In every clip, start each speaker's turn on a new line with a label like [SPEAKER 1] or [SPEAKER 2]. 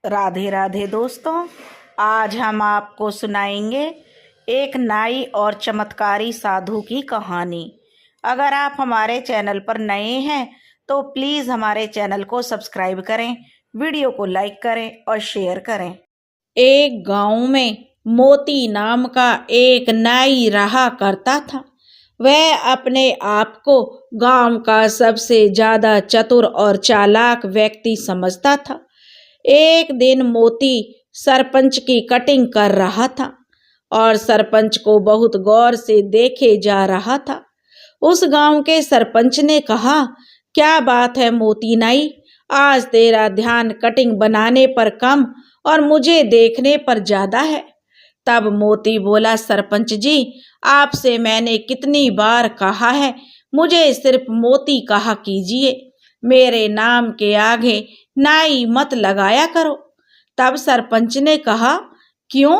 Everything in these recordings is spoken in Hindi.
[SPEAKER 1] राधे राधे दोस्तों, आज हम आपको सुनाएंगे एक नाई और चमत्कारी साधु की कहानी। अगर आप हमारे चैनल पर नए हैं तो प्लीज़ हमारे चैनल को सब्सक्राइब करें, वीडियो को लाइक करें और शेयर करें। एक गांव में मोती नाम का एक नाई रहा करता था। वह अपने आप को गांव का सबसे ज़्यादा चतुर और चालाक व्यक्ति समझता था। एक दिन मोती सरपंच की कटिंग कर रहा था और सरपंच को बहुत गौर से देखे जा रहा था। उस गांव के सरपंच ने कहा, क्या बात है मोती नाई, आज तेरा ध्यान कटिंग बनाने पर कम और मुझे देखने पर ज्यादा है। तब मोती बोला, सरपंच जी, आपसे मैंने कितनी बार कहा है मुझे सिर्फ मोती कहा कीजिए, मेरे नाम के आगे नाई मत लगाया करो। तब सरपंच ने कहा, क्यों,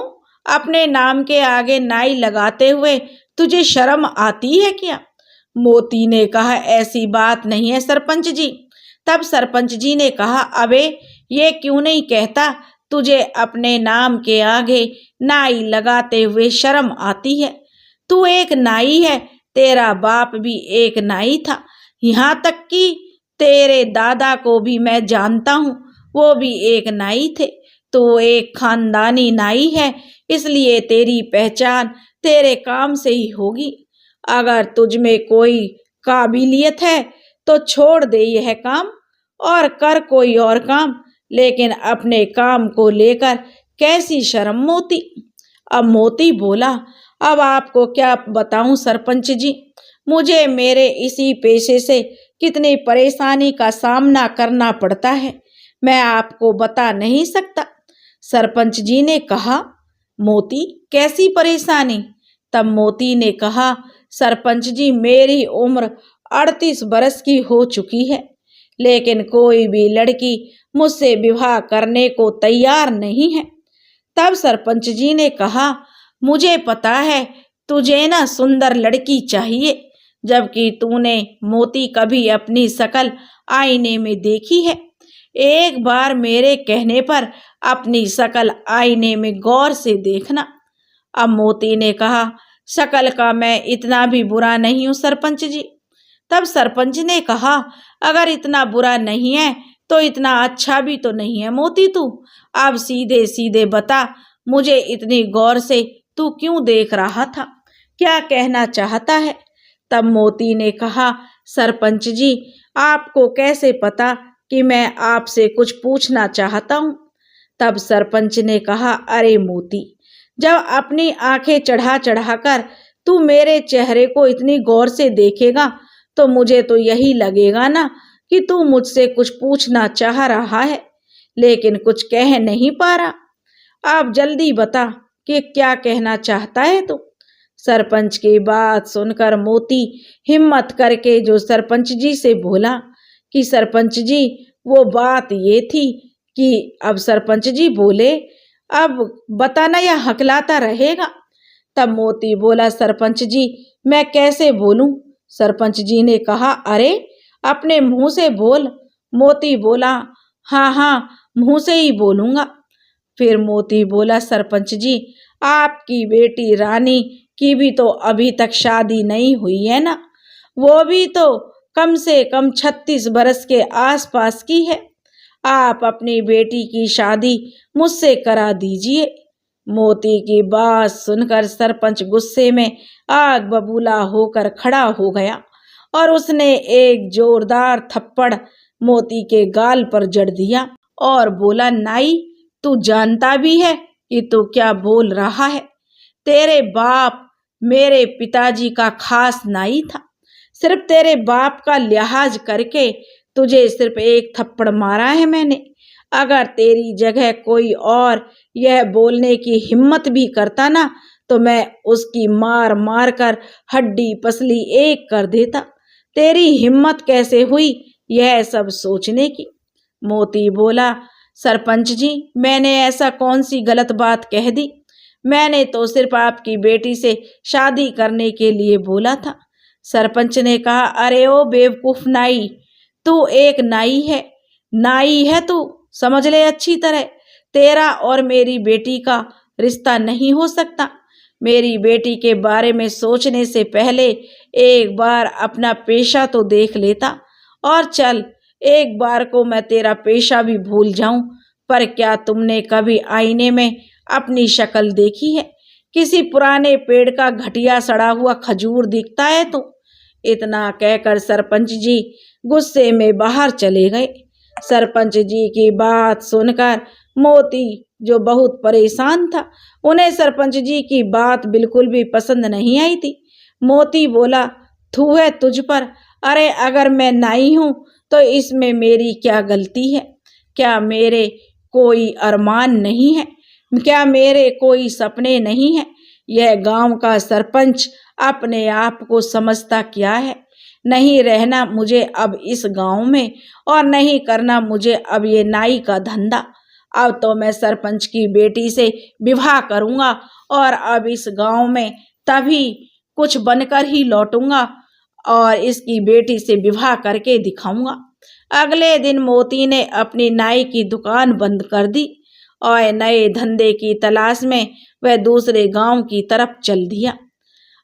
[SPEAKER 1] अपने नाम के आगे नाई लगाते हुए तुझे शर्म आती है क्या? मोती ने कहा, ऐसी बात नहीं है सरपंच जी। तब सरपंच जी ने कहा, अबे ये क्यों नहीं कहता तुझे अपने नाम के आगे नाई लगाते हुए शर्म आती है? तू एक नाई है, तेरा बाप भी एक नाई था, यहाँ तक कि तेरे दादा को भी मैं जानता हूँ, वो भी एक नाई थे। तो एक खानदानी नाई है, इसलिए तेरी पहचान तेरे काम से ही होगी। अगर तुझ में कोई काबिलियत है तो छोड़ दे यह काम और कर कोई और काम, लेकिन अपने काम को लेकर कैसी शर्म मोती। अब मोती बोला, अब आपको क्या बताऊं सरपंच जी, मुझे मेरे इसी पेशे से कितनी परेशानी का सामना करना पड़ता है, मैं आपको बता नहीं सकता। सरपंच जी ने कहा, मोती कैसी परेशानी? तब मोती ने कहा, सरपंच जी, मेरी उम्र 38 बरस की हो चुकी है, लेकिन कोई भी लड़की मुझसे विवाह करने को तैयार नहीं है। तब सरपंच जी ने कहा, मुझे पता है तुझे ना सुंदर लड़की चाहिए, जबकि तूने मोती कभी अपनी शक्ल आईने में देखी है। एक बार मेरे कहने पर अपनी शक्ल आईने में गौर से देखना। अब मोती ने कहा, शक्ल का मैं इतना भी बुरा नहीं हूँ सरपंच जी। तब सरपंच ने कहा, अगर इतना बुरा नहीं है तो इतना अच्छा भी तो नहीं है मोती तू। अब सीधे सीधे बता, मुझे इतनी गौर से तू क्यों देख रहा था, क्या कहना चाहता है? तब मोती ने कहा, सरपंच जी, आपको कैसे पता कि मैं आपसे कुछ पूछना चाहता हूँ? तब सरपंच ने कहा, अरे मोती, जब अपनी आंखें चढ़ा चढ़ा कर तू मेरे चेहरे को इतनी गौर से देखेगा तो मुझे तो यही लगेगा ना कि तू मुझसे कुछ पूछना चाह रहा है, लेकिन कुछ कह नहीं पा रहा। आप जल्दी बता कि क्या कहना चाहता है तू। सरपंच की बात सुनकर मोती हिम्मत करके जो सरपंच जी से बोला कि सरपंच जी, वो बात ये थी कि अब सरपंच जी बोले, अब बताना या हकलाता रहेगा? तब मोती बोला, सरपंच जी, मैं कैसे बोलूं? सरपंच जी ने कहा, अरे अपने मुंह से बोल। मोती बोला, हाँ हाँ, मुंह से ही बोलूंगा। फिर मोती बोला, सरपंच जी, आपकी बेटी रानी की भी तो अभी तक शादी नहीं हुई है ना, वो भी तो कम से कम 36 बरस के आसपास की है। आप अपनी बेटी की शादी मुझसे करा दीजिए। मोती की बात सुनकर सरपंच गुस्से में आग बबूला होकर खड़ा हो गया और उसने एक जोरदार थप्पड़ मोती के गाल पर जड़ दिया और बोला, नाई, तू जानता भी है कि तू क्या बोल रहा है? तेरे बाप मेरे पिताजी का खास नाई था, सिर्फ तेरे बाप का लिहाज करके तुझे सिर्फ एक थप्पड़ मारा है मैंने। अगर तेरी जगह कोई और यह बोलने की हिम्मत भी करता ना तो मैं उसकी मार मार कर हड्डी पसली एक कर देता। तेरी हिम्मत कैसे हुई यह सब सोचने की? मोती बोला, सरपंच जी, मैंने ऐसा कौन सी गलत बात कह दी? मैंने तो सिर्फ आपकी बेटी से शादी करने के लिए बोला था। सरपंच ने कहा, अरे ओ बेवकूफ नाई, तू एक नाई है, नाई है तू, समझ ले अच्छी तरह। तेरा और मेरी बेटी का रिश्ता नहीं हो सकता। मेरी बेटी के बारे में सोचने से पहले एक बार अपना पेशा तो देख लेता। और चल, एक बार को मैं तेरा पेशा भी भूल जाऊं, पर क्या तुमने कभी आईने में अपनी शक्ल देखी है? किसी पुराने पेड़ का घटिया सड़ा हुआ खजूर दिखता है तो? इतना कहकर सरपंच जी गुस्से में बाहर चले गए। सरपंच जी की बात सुनकर मोती, जो बहुत परेशान था, उन्हें सरपंच जी की बात बिल्कुल भी पसंद नहीं आई थी। मोती बोला, थू है तुझ पर। अरे अगर मैं नाई हूं तो इसमें मेरी क्या गलती है? क्या मेरे कोई अरमान नहीं है? क्या मेरे कोई सपने नहीं है? यह गांव का सरपंच अपने आप को समझता क्या है? नहीं रहना मुझे अब इस गांव में, और नहीं करना मुझे अब ये नाई का धंधा। अब तो मैं सरपंच की बेटी से विवाह करूंगा और अब इस गांव में तभी कुछ बनकर ही लौटूंगा और इसकी बेटी से विवाह करके दिखाऊंगा। अगले दिन मोती ने अपनी नाई की दुकान बंद कर दी और नए धंधे की तलाश में वह दूसरे गांव की तरफ चल दिया।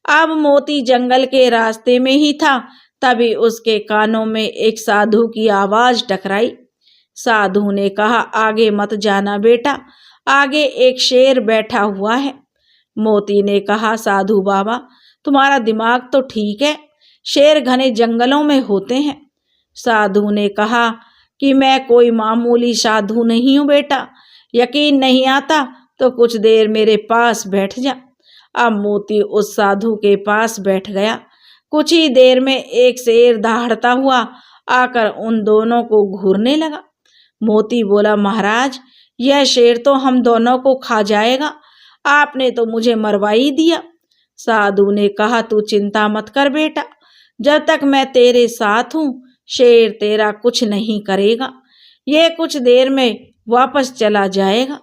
[SPEAKER 1] अब मोती जंगल के रास्ते में ही था, तभी उसके कानों में एक साधु की आवाज टकराई। साधु ने कहा, आगे मत जाना बेटा, आगे एक शेर बैठा हुआ है। मोती ने कहा, साधु बाबा, तुम्हारा दिमाग तो ठीक है, शेर घने जंगलों में होते हैं। साधु ने कहा कि मैं कोई मामूली साधु नहीं हूं बेटा, यकीन नहीं आता तो कुछ देर मेरे पास बैठ जा। अब मोती उस साधु के पास बैठ गया। कुछ ही देर में एक शेर दहाड़ता हुआ आकर उन दोनों को घूरने लगा। मोती बोला, महाराज, यह शेर तो हम दोनों को खा जाएगा, आपने तो मुझे मरवा ही दिया। साधु ने कहा, तू चिंता मत कर बेटा, जब तक मैं तेरे साथ हूं शेर तेरा कुछ नहीं करेगा, यह कुछ देर में वापस चला जाएगा।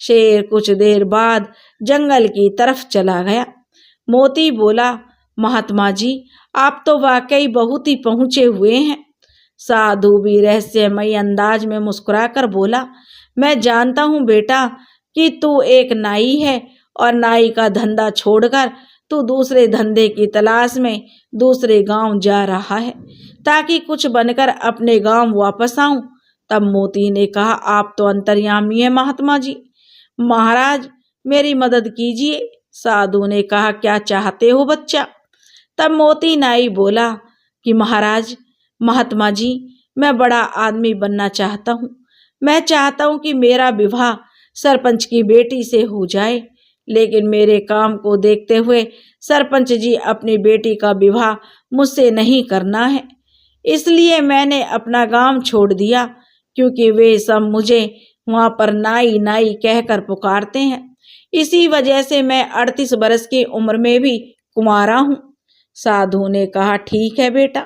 [SPEAKER 1] शेर कुछ देर बाद जंगल की तरफ चला गया। मोती बोला, महात्मा जी, आप तो वाकई बहुत ही पहुंचे हुए हैं। साधु भी रहस्यमयी अंदाज में मुस्कुराकर बोला, मैं जानता हूं बेटा कि तू एक नाई है और नाई का धंधा छोड़कर तू दूसरे धंधे की तलाश में दूसरे गांव जा रहा है ताकि कुछ बनकर अपने गांव वापस आऊं। तब मोती ने कहा, आप तो अंतर्यामी हैं महात्मा जी, महाराज मेरी मदद कीजिए। साधु ने कहा, क्या चाहते हो बच्चा? तब मोती नाई बोला कि महाराज, महात्मा जी, मैं बड़ा आदमी बनना चाहता हूँ। मैं चाहता हूँ कि मेरा विवाह सरपंच की बेटी से हो जाए, लेकिन मेरे काम को देखते हुए सरपंच जी अपनी बेटी का विवाह मुझसे नहीं करना है, इसलिए मैंने अपना गांव छोड़ दिया, क्योंकि वे सब मुझे वहां पर नाई नाई कहकर पुकारते हैं। इसी वजह से मैं 38 बरस की उम्र में भी कुंवारा हूँ। साधु ने कहा, ठीक है बेटा,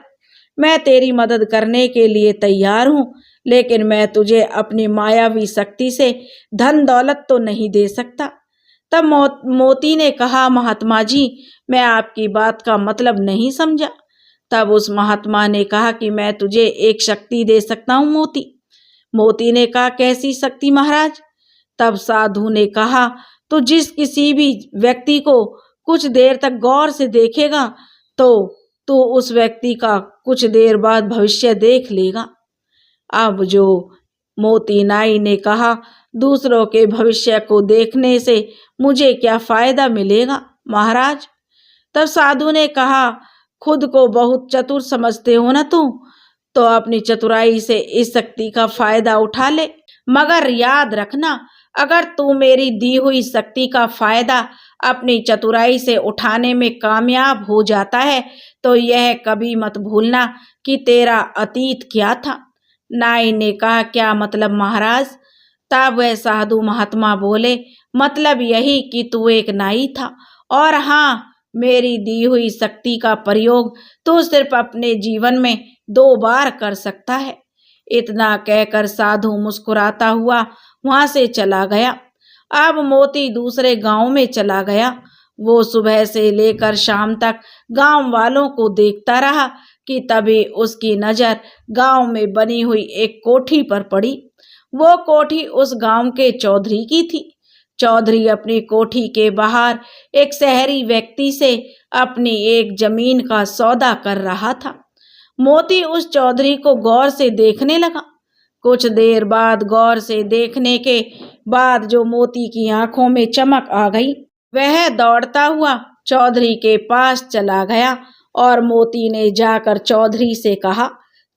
[SPEAKER 1] मैं तेरी मदद करने के लिए तैयार हूँ, लेकिन मैं तुझे अपनी मायावी शक्ति से धन दौलत तो नहीं दे सकता। तब मोती ने कहा, महात्मा जी, मैं आपकी बात का मतलब नहीं समझा। तब उस महात्मा ने कहा कि मैं तुझे एक शक्ति दे सकता हूँ मोती। मोती ने कहा, कैसी शक्ति महाराज? तब साधु ने कहा, तो जिस किसी भी व्यक्ति को कुछ देर तक गौर से देखेगा तो तू उस व्यक्ति का कुछ देर बाद भविष्य देख लेगा। अब जो मोती नाई ने कहा, दूसरों के भविष्य को देखने से मुझे क्या फायदा मिलेगा महाराज? तब साधु ने कहा, खुद को बहुत चतुर समझते हो ना तुम, तो अपनी चतुराई से इस शक्ति का फायदा उठा ले, मगर याद रखना, अगर तू मेरी दी हुई शक्ति का फायदा अपनी चतुराई से उठाने में कामयाब हो जाता है तो यह कभी मत भूलना कि तेरा अतीत क्या था। नाई ने कहा, क्या मतलब महाराज? तब वह साधु महात्मा बोले, मतलब यही कि तू एक नाई था, और हाँ, मेरी दी हुई शक्ति का प्रयोग तू सिर्फ अपने जीवन में 2 बार कर सकता है। इतना कहकर साधु मुस्कुराता हुआ वहां से चला गया। अब मोती दूसरे गांव में चला गया। वो सुबह से लेकर शाम तक गांव वालों को देखता रहा कि तभी उसकी नजर गांव में बनी हुई एक कोठी पर पड़ी। वो कोठी उस गांव के चौधरी की थी। चौधरी अपनी कोठी के बाहर एक शहरी व्यक्ति से अपनी एक जमीन का सौदा कर रहा था। मोती उस चौधरी को गौर से देखने लगा। कुछ देर बाद गौर से देखने के बाद जो मोती की आंखों में चमक आ गई, वह दौड़ता हुआ चौधरी के पास चला गया और मोती ने जाकर चौधरी से कहा,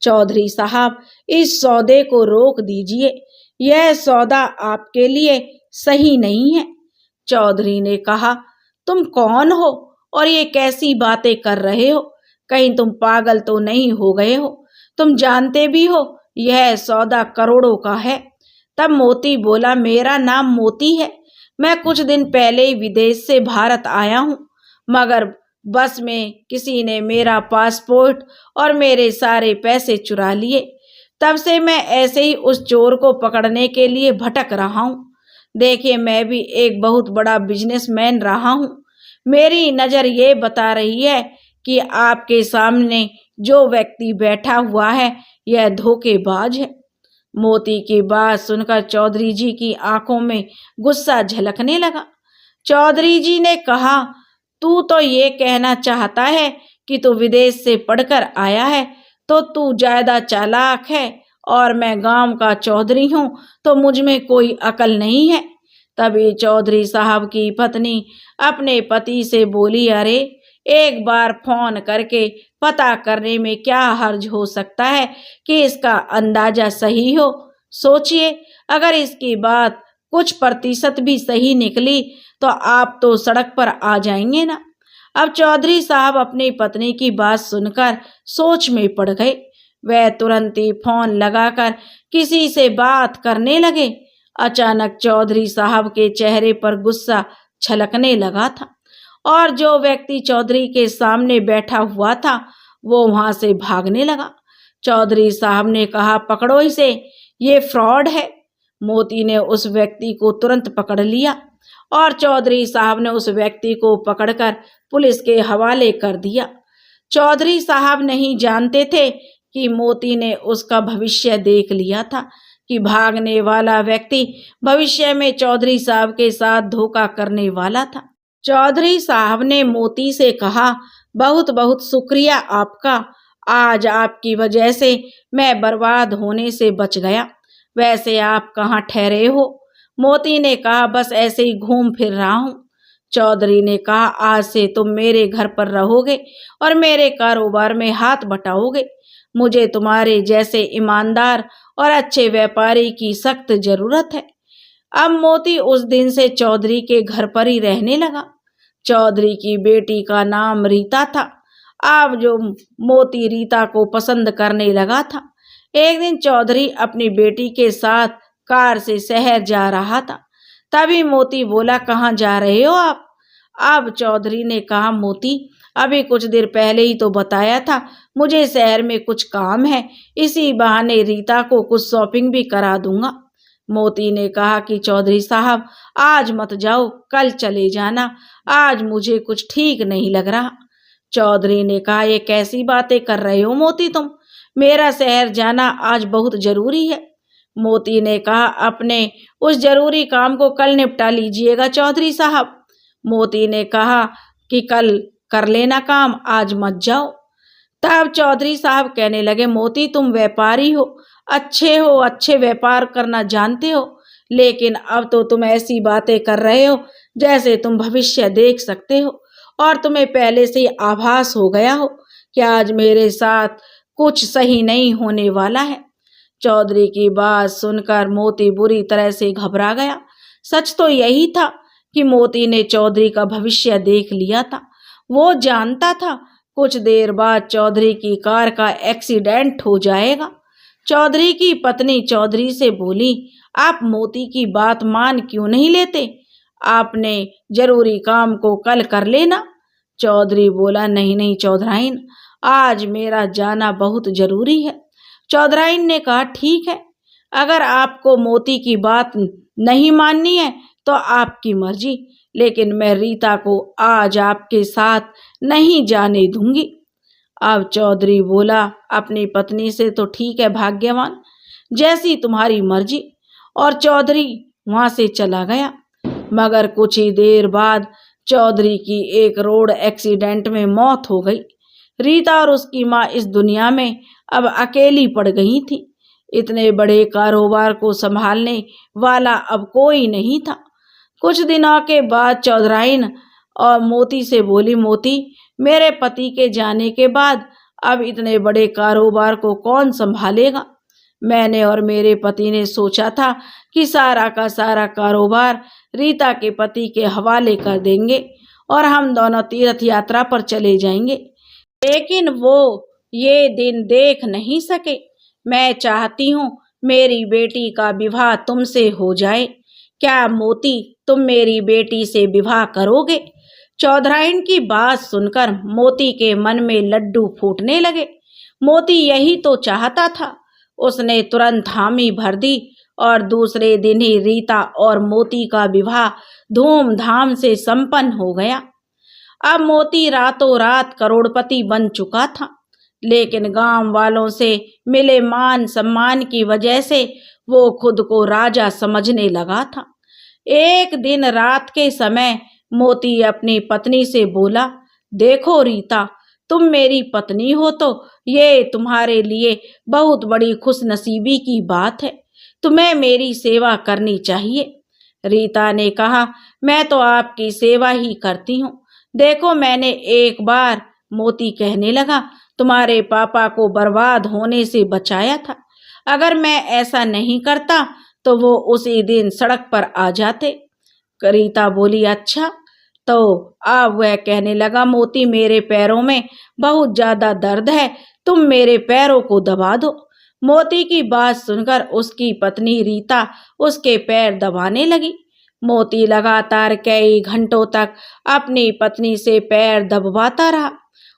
[SPEAKER 1] चौधरी साहब, इस सौदे को रोक दीजिए, यह सौदा आपके लिए सही नहीं है। चौधरी ने कहा, तुम कौन हो और ये कैसी बातें कर रहे हो? कहीं तुम पागल तो नहीं हो गए हो? तुम जानते भी हो यह सौदा करोड़ों का है। तब मोती बोला, मेरा नाम मोती है, मैं कुछ दिन पहले ही विदेश से भारत आया हूँ, मगर बस में किसी ने मेरा पासपोर्ट और मेरे सारे पैसे चुरा लिए। तब से मैं ऐसे ही उस चोर को पकड़ने के लिए भटक रहा हूँ। देखिए, मैं भी एक बहुत बड़ा बिजनेसमैन रहा हूँ। मेरी नज़र ये बता रही है कि आपके सामने जो व्यक्ति बैठा हुआ है यह धोखेबाज है। मोती की बात सुनकर चौधरी जी की आंखों में गुस्सा झलकने लगा। चौधरी जी ने कहा, तू तो ये कहना चाहता है कि तू विदेश से पढ़कर आया है तो तू ज्यादा चालाक है और मैं गांव का चौधरी हूँ तो मुझ में कोई अकल नहीं है। तभी चौधरी साहब की पत्नी अपने पति से बोली, अरे एक बार फोन करके पता करने में क्या हर्ज हो सकता है कि इसका अंदाजा सही हो। सोचिए, अगर इसकी बात कुछ प्रतिशत भी सही निकली तो आप तो सड़क पर आ जाएंगे ना। अब चौधरी साहब अपनी पत्नी की बात सुनकर सोच में पड़ गए। वह तुरंत ही फोन लगाकर किसी से बात करने लगे। अचानक चौधरी साहब के चेहरे पर गुस्सा छलकने लगा था और जो व्यक्ति चौधरी के सामने बैठा हुआ था वो वहां से भागने लगा। चौधरी साहब ने कहा, पकड़ो इसे, ये फ्रॉड है। मोती ने उस व्यक्ति को तुरंत पकड़ लिया और चौधरी साहब ने उस व्यक्ति को पकड़कर पुलिस के हवाले कर दिया। चौधरी साहब नहीं जानते थे कि मोती ने उसका भविष्य देख लिया था कि भागने वाला व्यक्ति भविष्य में चौधरी साहब के साथ धोखा करने वाला था। चौधरी साहब ने मोती से कहा, बहुत बहुत शुक्रिया आपका, आज आपकी वजह से मैं बर्बाद होने से बच गया। वैसे आप कहाँ ठहरे हो? मोती ने कहा, बस ऐसे ही घूम फिर रहा हूँ। चौधरी ने कहा, आज से तुम मेरे घर पर रहोगे और मेरे कारोबार में हाथ बटाओगे। मुझे तुम्हारे जैसे ईमानदार और अच्छे व्यापारी की सख्त जरूरत है। अब मोती उस दिन से चौधरी के घर पर ही रहने लगा। चौधरी की बेटी का नाम रीता था। अब जो मोती रीता को पसंद करने लगा था। एक दिन चौधरी अपनी बेटी के साथ कार से शहर जा रहा था। तभी मोती बोला, कहाँ जा रहे हो आप? अब चौधरी ने कहा, मोती, अभी कुछ देर पहले ही तो बताया था, मुझे शहर में कुछ काम है, इसी बहाने रीता को कुछ शॉपिंग भी करा दूंगा। मोती ने कहा कि चौधरी साहब, आज मत जाओ, कल चले जाना, आज मुझे कुछ ठीक नहीं लग रहा। चौधरी ने कहा, ये कैसी बातें कर रहे हो मोती तुम? मेरा शहर जाना आज बहुत जरूरी है। मोती ने कहा, अपने उस जरूरी काम को कल निपटा लीजिएगा चौधरी साहब। मोती ने कहा कि कल कर लेना काम, आज मत जाओ। तब चौधरी साहब कहने लगे, मोती, तुम व्यापारी हो, अच्छे व्यापार करना जानते हो, लेकिन अब तो तुम ऐसी बातें कर रहे हो जैसे तुम भविष्य देख सकते हो और तुम्हें पहले से ही आभास हो गया हो कि आज मेरे साथ कुछ सही नहीं होने वाला है। चौधरी की बात सुनकर मोती बुरी तरह से घबरा गया। सच तो यही था कि मोती ने चौधरी का भविष्य देख लिया था। वो जानता था कुछ देर बाद चौधरी की कार का एक्सीडेंट हो जाएगा। चौधरी की पत्नी चौधरी से बोली, आप मोती की बात मान क्यों नहीं लेते? आपने जरूरी काम को कल कर लेना। चौधरी बोला, नहीं चौधराइन, आज मेरा जाना बहुत जरूरी है। चौधराइन ने कहा, ठीक है, अगर आपको मोती की बात नहीं माननी है तो आपकी मर्जी, लेकिन मैं रीता को आज आपके साथ नहीं जाने दूंगी। अब चौधरी बोला अपनी पत्नी से, तो ठीक है भाग्यवान, जैसी तुम्हारी मर्जी। और चौधरी वहां से चला गया। मगर कुछ ही देर बाद चौधरी की एक रोड एक्सीडेंट में मौत हो गई। रीता और उसकी माँ इस दुनिया में अब अकेली पड़ गई थी। इतने बड़े कारोबार को संभालने वाला अब कोई नहीं था। कुछ दिनों के बाद चौधराइन और मोती से बोली, मोती, मेरे पति के जाने के बाद अब इतने बड़े कारोबार को कौन संभालेगा? मैंने और मेरे पति ने सोचा था कि सारा का सारा कारोबार रीता के पति के हवाले कर देंगे और हम दोनों तीर्थ यात्रा पर चले जाएंगे, लेकिन वो ये दिन देख नहीं सके। मैं चाहती हूँ मेरी बेटी का विवाह तुमसे हो जाए। क्या मोती, तुम मेरी बेटी से विवाह करोगे? चौधराइन की बात सुनकर मोती के मन में लड्डू फूटने लगे। मोती यही तो चाहता था। उसने तुरंत हामी भर दी और दूसरे दिन ही रीता और मोती का विवाह धूमधाम से संपन्न हो गया। अब मोती रातों रात करोड़पति बन चुका था, लेकिन गांव वालों से मिले मान सम्मान की वजह से वो खुद को राजा समझने लगा था। एक दिन रात के समय मोती अपनी पत्नी से बोला, देखो रीता, तुम मेरी पत्नी हो तो ये तुम्हारे लिए बहुत बड़ी खुशनसीबी की बात है। तुम्हें मेरी सेवा करनी चाहिए। रीता ने कहा, मैं तो आपकी सेवा ही करती हूँ। देखो, मैंने एक बार, मोती कहने लगा, तुम्हारे पापा को बर्बाद होने से बचाया था। अगर मैं ऐसा नहीं करता तो वो उसी दिन सड़क पर आ जाते। रीता बोली, अच्छा। तो अब वह कहने लगा, मोती, मेरे पैरों में बहुत ज्यादा दर्द है, तुम मेरे पैरों को दबा दो। मोती की बात सुनकर उसकी पत्नी रीता उसके पैर दबाने लगी। मोती लगातार कई घंटों तक अपनी पत्नी से पैर दबवाता रहा।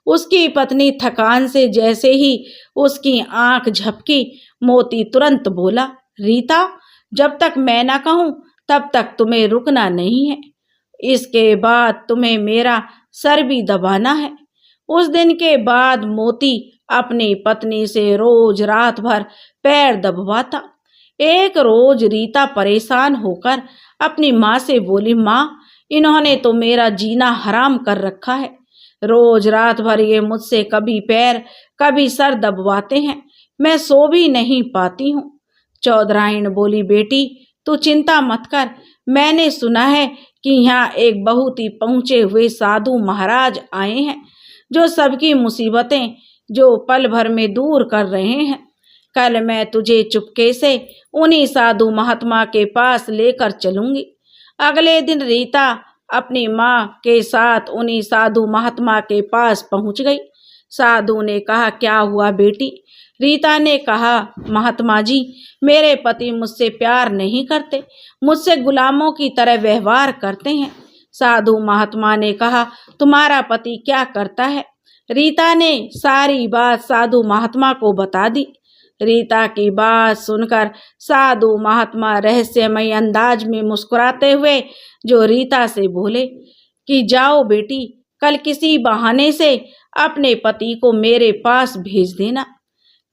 [SPEAKER 1] उसकी पत्नी थकान से जैसे ही उसकी आंख झपकी, मोती तुरंत बोला, रीता, जब तक मैं ना कहूं तब तक तुम्हें रुकना नहीं है। इसके बाद तुम्हें मेरा सर भी दबाना है। उस दिन के बाद मोती अपनी पत्नी से रोज रात भर पैर दबवाता। एक रोज रीता परेशान होकर अपनी माँ से बोली, माँ, इन्होंने तो मेरा जीना हराम कर रखा है। रोज रात भर ये मुझसे कभी पैर कभी सर दबवाते हैं, मैं सो भी नहीं पाती हूँ। चौधराइन बोली, बेटी, तू चिंता मत कर। मैंने सुना है कि यहाँ एक बहुत ही पहुँचे हुए साधु महाराज आए हैं जो सबकी मुसीबतें जो पल भर में दूर कर रहे हैं। कल मैं तुझे चुपके से उन्हीं साधु महात्मा के पास लेकर चलूंगी। अगले दिन रीता अपनी माँ के साथ उन्हीं साधु महात्मा के पास पहुंच गई। साधु ने कहा, क्या हुआ बेटी? रीता ने कहा, महात्मा जी, मेरे पति मुझसे प्यार नहीं करते, मुझसे गुलामों की तरह व्यवहार करते हैं। साधु महात्मा ने कहा, तुम्हारा पति क्या करता है? रीता ने सारी बात साधु महात्मा को बता दी। रीता की बात सुनकर साधु महात्मा रहस्यमय अंदाज में मुस्कुराते हुए जो रीता से बोले कि जाओ बेटी, कल किसी बहाने से अपने पति को मेरे पास भेज देना।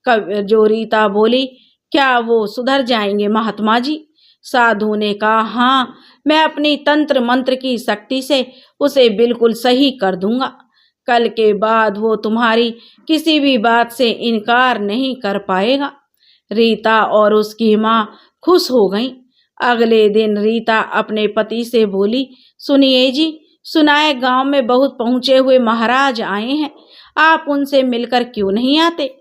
[SPEAKER 1] जो रीता बोली, क्या वो सुधर जाएंगे महात्मा जी? साधु ने कहा, हाँ, मैं अपनी तंत्र मंत्र की शक्ति से उसे बिल्कुल सही कर दूंगा। कल के बाद वो तुम्हारी किसी भी बात से इनकार नहीं कर पाएगा। रीता और उसकी माँ खुश हो गईं। अगले दिन रीता अपने पति से बोली, सुनिए जी, सुनाए गांव में बहुत पहुँचे हुए महाराज आए हैं, आप उनसे मिलकर क्यों नहीं आते?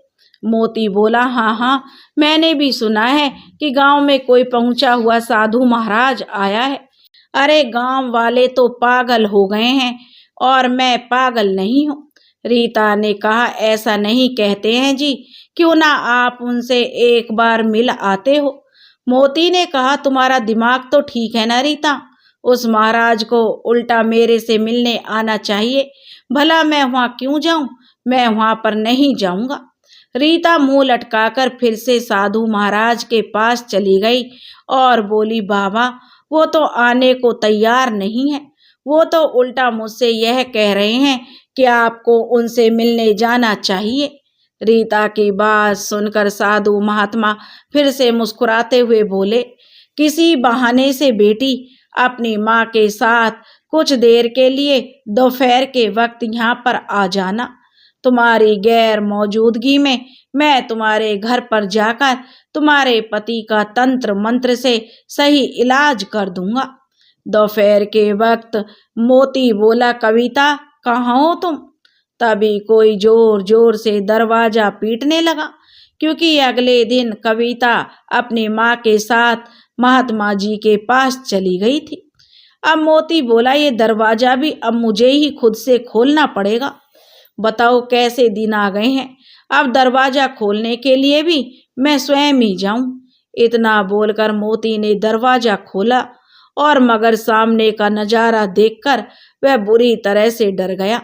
[SPEAKER 1] मोती बोला, हाँ हाँ, मैंने भी सुना है कि गांव में कोई पहुंचा हुआ साधु महाराज आया है। अरे गांव वाले तो पागल हो गए हैं और मैं पागल नहीं हूँ। रीता ने कहा, ऐसा नहीं कहते हैं जी, क्यों ना आप उनसे एक बार मिल आते हो। मोती ने कहा, तुम्हारा दिमाग तो ठीक है ना रीता? उस महाराज को उल्टा मेरे से मिलने आना चाहिए। भला मैं वहाँ क्यों जाऊँ? मैं वहाँ पर नहीं जाऊँगा। रीता मुंह लटकाकर फिर से साधु महाराज के पास चली गई और बोली, बाबा, वो तो आने को तैयार नहीं है। वो तो उल्टा मुझसे यह कह रहे हैं कि आपको उनसे मिलने जाना चाहिए। रीता की बात सुनकर साधु महात्मा फिर से मुस्कुराते हुए बोले, किसी बहाने से बेटी अपनी माँ के साथ कुछ देर के लिए दोपहर के वक्त यहाँ पर आ जाना। तुम्हारी गैर मौजूदगी में मैं तुम्हारे घर पर जाकर तुम्हारे पति का तंत्र मंत्र से सही इलाज कर दूंगा। दोपहर के वक्त मोती बोला, कविता कहाँ हो तुम? तभी कोई जोर जोर से दरवाजा पीटने लगा, क्योंकि अगले दिन कविता अपनी माँ के साथ महात्मा जी के पास चली गई थी। अब मोती बोला, ये दरवाजा भी अब मुझे ही खुद से खोलना पड़ेगा। बताओ कैसे दिन आ गए हैं, अब दरवाजा खोलने के लिए भी मैं स्वयं ही जाऊं। इतना बोलकर मोती ने दरवाजा खोला और मगर सामने का नजारा देखकर वह बुरी तरह से डर गया।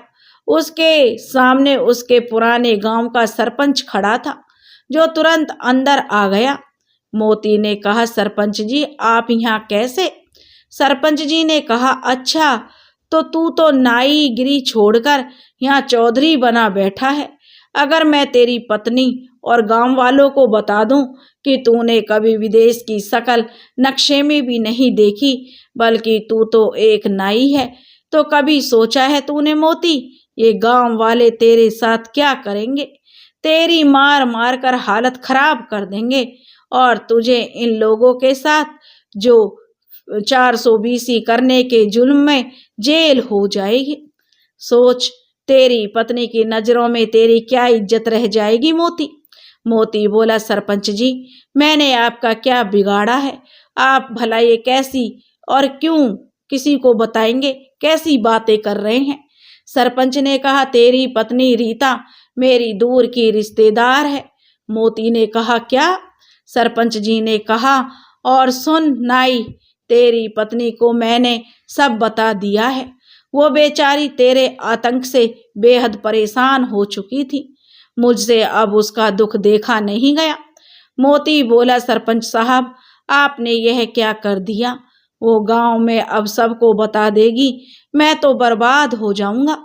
[SPEAKER 1] उसके सामने उसके पुराने गांव का सरपंच खड़ा था, जो तुरंत अंदर आ गया। मोती ने कहा, सरपंच जी आप यहाँ कैसे? सरपंच जी ने कहा, अच्छा तो तू तो नाईगिरी छोड़कर यहाँ चौधरी बना बैठा है। अगर मैं तेरी पत्नी और गांव वालों को बता दूं कि तूने कभी विदेश की शकल नक्शे में भी नहीं देखी, बल्कि तू तो एक नाई है, तो कभी सोचा है तूने मोती ये गांव वाले तेरे साथ क्या करेंगे? तेरी मार मार कर हालत खराब कर देंगे और तुझे इन लोगों के साथ जो 420 करने के जुल्म में जेल हो जाएगी। सोच तेरी पत्नी की नजरों में तेरी क्या इज्जत रह जाएगी मोती। मोती बोला, सरपंच जी मैंने आपका क्या बिगाड़ा है? आप भला ये कैसी और क्यों किसी को बताएंगे, कैसी बातें कर रहे हैं? सरपंच ने कहा, तेरी पत्नी रीता मेरी दूर की रिश्तेदार है। मोती ने कहा, क्या? सरपंच जी ने कहा, और सुन नाई, तेरी पत्नी को मैंने सब बता दिया है। वो बेचारी तेरे आतंक से बेहद परेशान हो चुकी थी। मुझसे अब उसका दुख देखा नहीं गया। मोती बोला, सरपंच साहब आपने यह क्या कर दिया? वो गांव में अब सबको बता देगी, मैं तो बर्बाद हो जाऊंगा।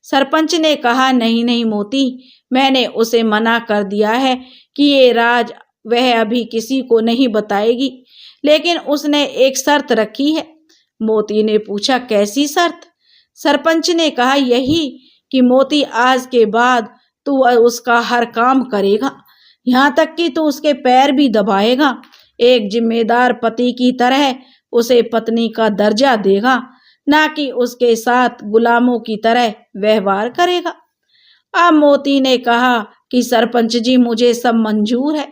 [SPEAKER 1] सरपंच ने कहा, नहीं नहीं मोती, मैंने उसे मना कर दिया है कि ये राज वह अभी किसी को नहीं बताएगी, लेकिन उसने एक शर्त रखी है। मोती ने पूछा, कैसी शर्त? सरपंच ने कहा, यही कि मोती आज के बाद तू उसका हर काम करेगा, यहाँ तक कि तू उसके पैर भी दबाएगा। एक जिम्मेदार पति की तरह उसे पत्नी का दर्जा देगा, ना कि उसके साथ गुलामों की तरह व्यवहार करेगा। अब मोती ने कहा कि सरपंच जी मुझे सब मंजूर है।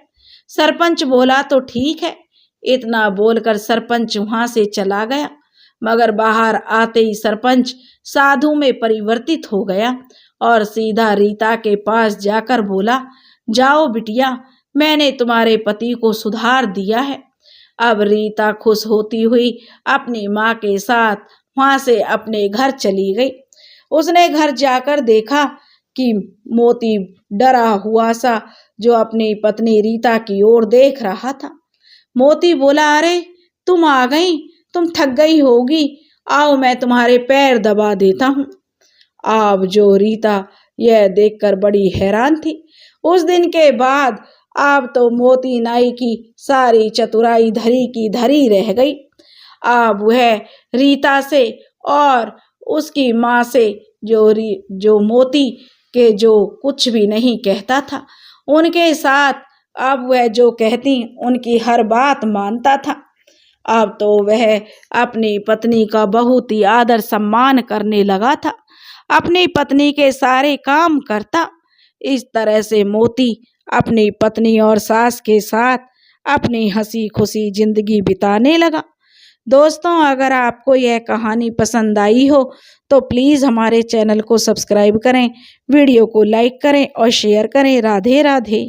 [SPEAKER 1] सरपंच बोला, तो ठीक है। इतना बोलकर सरपंच वहां से चला गया, मगर बाहर आते ही सरपंच साधु में परिवर्तित हो गया और सीधा रीता के पास जाकर बोला, जाओ बिटिया, मैंने तुम्हारे पति को सुधार दिया है। अब रीता खुश होती हुई अपनी माँ के साथ वहां से अपने घर चली गई। उसने घर जाकर देखा कि मोती डरा हुआ सा जो अपनी पत्नी रीता की ओर देख रहा था। मोती बोला, अरे तुम आ गई, तुम थक गई होगी, आओ मैं तुम्हारे पैर दबा देता हूँ। अब जो रीता यह देखकर बड़ी हैरान थी। उस दिन के बाद अब तो मोती नाई की सारी चतुराई धरी की धरी रह गई। अब वह रीता से और उसकी माँ से जो मोती के जो कुछ भी नहीं कहता था, उनके साथ अब वह जो कहती उनकी हर बात मानता था। अब तो वह अपनी पत्नी का बहुत ही आदर सम्मान करने लगा था, अपनी पत्नी के सारे काम करता। इस तरह से मोती अपनी पत्नी और सास के साथ अपनी हंसी खुशी जिंदगी बिताने लगा। दोस्तों, अगर आपको यह कहानी पसंद आई हो तो प्लीज़ हमारे चैनल को सब्सक्राइब करें, वीडियो को लाइक करें और शेयर करें। राधे राधे।